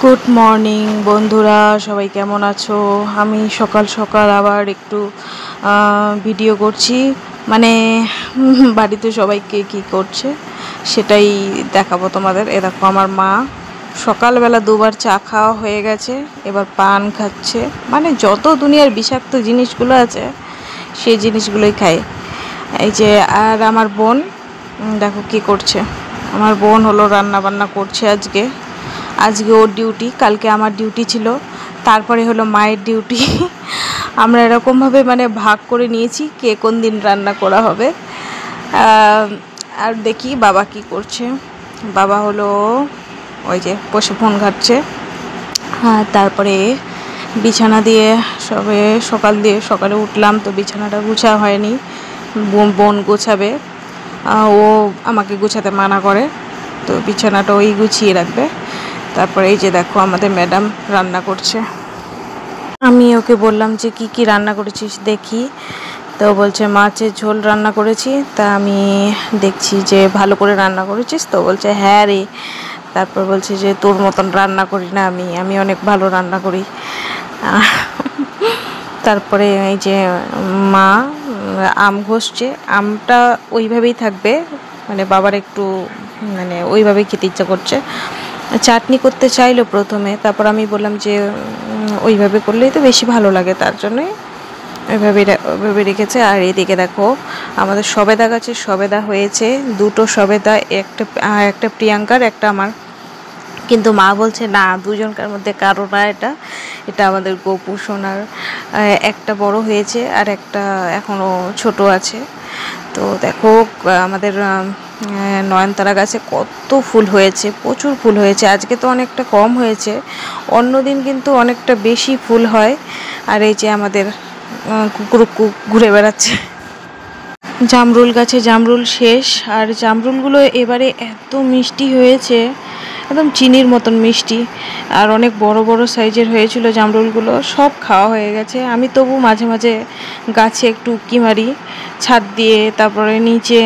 Good morning বন্ধুরা, সবাই কেমন আছো? আমি সকাল সকাল আবার একটু ভিডিও করছি, মানে বাড়িতে সবাইকে কি করছে সেটাই দেখাবো তোমাদের। এ দেখো, আমার মা সকালবেলা দুবার চা খাওয়া হয়ে গেছে, এবার পান খাচ্ছে, মানে যত দুনিয়ার বিষাক্ত জিনিসগুলো আছে সেই জিনিসগুলোই খায়। এই যে, আর আমার বোন দেখো কি করছে। আমার বোন হলো রান্না বান্না করছে। আজকে ওর ডিউটি, কালকে আমার ডিউটি ছিল, তারপরে হলো মায়ের ডিউটি। আমরা এরকমভাবে মানে ভাগ করে নিয়েছি কে কোন দিন রান্না করা হবে। আর দেখি বাবা কি করছে। বাবা হলো ওই যে বসে ফোন ঘাটছে। তারপরে বিছানা দিয়ে সকালে উঠলাম, তো বিছানাটা গুছা হয়নি, বোন গোছাবে। ও আমাকে গুছাতে মানা করে, তো বিছানাটা ওই গুছিয়ে রাখবে। তারপরে এই যে দেখো, আমাদের ম্যাডাম রান্না করছে। আমি ওকে বললাম যে কি কি রান্না করেছিস দেখি, তো বলছে মাছের ঝোল রান্না করেছি। তা আমি দেখছি যে ভালো করে রান্না করেছিস, তো বলছে হ্যাঁ রে। তারপর বলছে যে তোর মতন রান্না করি না আমি অনেক ভালো রান্না করি। তারপরে এই যে মা আম ঘষছে, আমটা ওইভাবেই থাকবে, মানে বাবার একটু মানে ওইভাবেই খেতে ইচ্ছা করছে। চাটনি করতে চাইলো প্রথমে, তারপর আমি বললাম যে ওইভাবে করলেই তো বেশি ভালো লাগে, তার জন্যই ওইভাবে রেখেছে। আর এদিকে দেখো, আমাদের সবেদা গাছে সবেদা হয়েছে, দুটো সবেদা, একটা প্রিয়াঙ্কার, একটা আমার। কিন্তু মা বলছে না, দুজনকার মধ্যে কারো না, এটা আমাদের গোপু সোনার। একটা বড় হয়েছে আর একটা এখনও ছোট আছে। তো দেখো, আমাদের নয়নতারা গাছে কত ফুল হয়েছে, প্রচুর ফুল হয়েছে। আজকে তো অনেকটা কম হয়েছে, অন্য দিন কিন্তু অনেকটা বেশি ফুল হয়। আর এই যে আমাদের কুকুর ঘুরে বেড়াচ্ছে। জামরুল গাছে জামরুল শেষ, আর জামরুলগুলো এবারে এত মিষ্টি হয়েছে, একদম চিনির মতন মিষ্টি। আর অনেক বড় বড় সাইজের হয়েছিল জামরুলগুলো, সব খাওয়া হয়ে গেছে। আমি তবু মাঝে মাঝে গাছে একটু উঁকি মারি ছাদ দিয়ে, তারপরে নিচে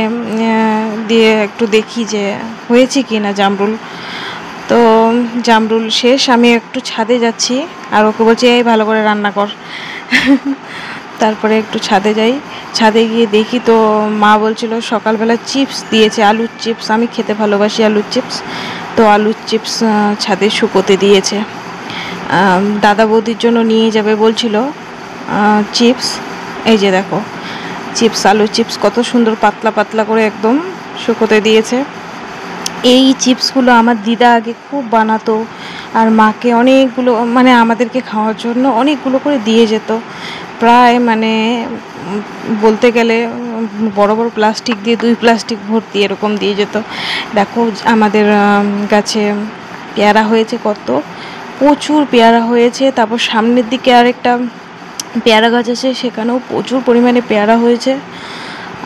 দিয়ে একটু দেখি যে হয়েছে কি না জামরুল। তো জামরুল শেষ, আমি একটু ছাদে যাচ্ছি, আর ওকে বলছি এই ভালো করে রান্না কর। তারপরে একটু ছাদে যাই, ছাদে গিয়ে দেখি তো মা বলছিল সকালবেলা চিপস দিয়েছে, আলুর চিপস। আমি খেতে ভালোবাসি আলুর চিপস, তো আলুর চিপস ছাদে শুকোতে দিয়েছে। দাদা বৌদির জন্য নিয়ে যাবে বলছিল চিপস। এই যে দেখো, চিপস, আলুর চিপস কত সুন্দর পাতলা পাতলা করে একদম শুকোতে দিয়েছে। এই চিপসগুলো আমার দিদা আগে খুব বানাতো, আর মাকে অনেকগুলো, মানে আমাদেরকে খাওয়ার জন্য অনেকগুলো করে দিয়ে যেত। প্রায় মানে বলতে গেলে বড় বড় প্লাস্টিক দিয়ে 2 প্লাস্টিক ভর্তি এরকম দিয়ে যেত। দেখো, আমাদের গাছে পেয়ারা হয়েছে, কত প্রচুর পেয়ারা হয়েছে। তারপর সামনের দিকে আরেকটা পেয়ারা গাছ আছে, সেখানেও প্রচুর পরিমাণে পেয়ারা হয়েছে।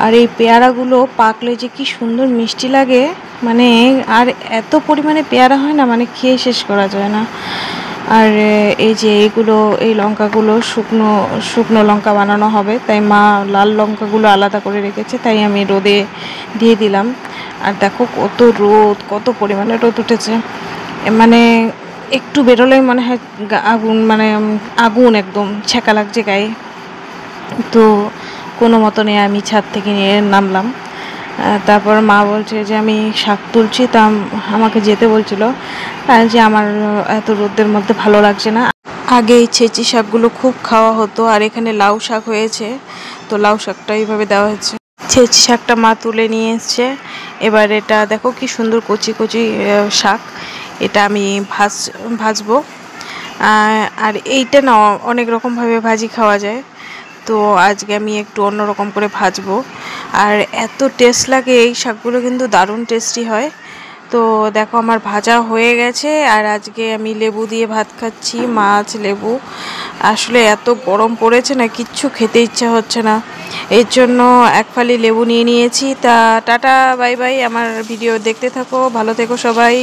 আর এই পেয়ারাগুলো পাকলে যে কি সুন্দর মিষ্টি লাগে, মানে আর এত পরিমাণে পেয়ারা হয় না, মানে খেয়ে শেষ করা যায় না। আর এই যে এই লঙ্কাগুলো শুকনো লঙ্কা বানানো হবে, তাই মা লাল লঙ্কাগুলো আলাদা করে রেখেছে, তাই আমি রোদে দিয়ে দিলাম। আর দেখো কত রোদ, কত পরিমাণে রোদ উঠেছে, মানে একটু বেরোলেই মনে হয় আগুন, মানে আগুন একদম ছ্যাঁকা লাগছে গায়ে। তো কোনো মতনে আমি ছাদ থেকে নিয়ে নামলাম। তারপর মা বলছে যে আমি শাক তুলছি, তা আমাকে যেতে বলছিল, যে আমার এত রোদের মধ্যে ভালো লাগছে না। আগে এই ছেঁচি শাকগুলো খুব খাওয়া হতো, আর এখানে লাউ শাক হয়েছে, তো লাউ শাকটা এইভাবে দেওয়া হয়েছে। ছেঁচি শাকটা মা তুলে নিয়ে এসছে। এবার এটা দেখো কি সুন্দর কচি কচি শাক, এটা আমি ভাজবো। আর এইটা না অনেক রকমভাবে ভাজি খাওয়া যায়, তো আজকে আমি একটু অন্যরকম করে ভাজবো। আর এত টেস্ট লাগে, এই শাকগুলো কিন্তু দারুণ টেস্টি হয়। তো দেখো, আমার ভাজা হয়ে গেছে, আর আজকে আমি লেবু দিয়ে ভাত খাচ্ছি, মাছ, লেবু। আসলে এত গরম পড়েছে না, কিচ্ছু খেতে ইচ্ছা হচ্ছে না, এর জন্য এক ফালি লেবু নিয়ে নিয়েছি। তা টাটা, বাই বাই, আমার ভিডিও দেখতে থাকো, ভালো থেকো সবাই।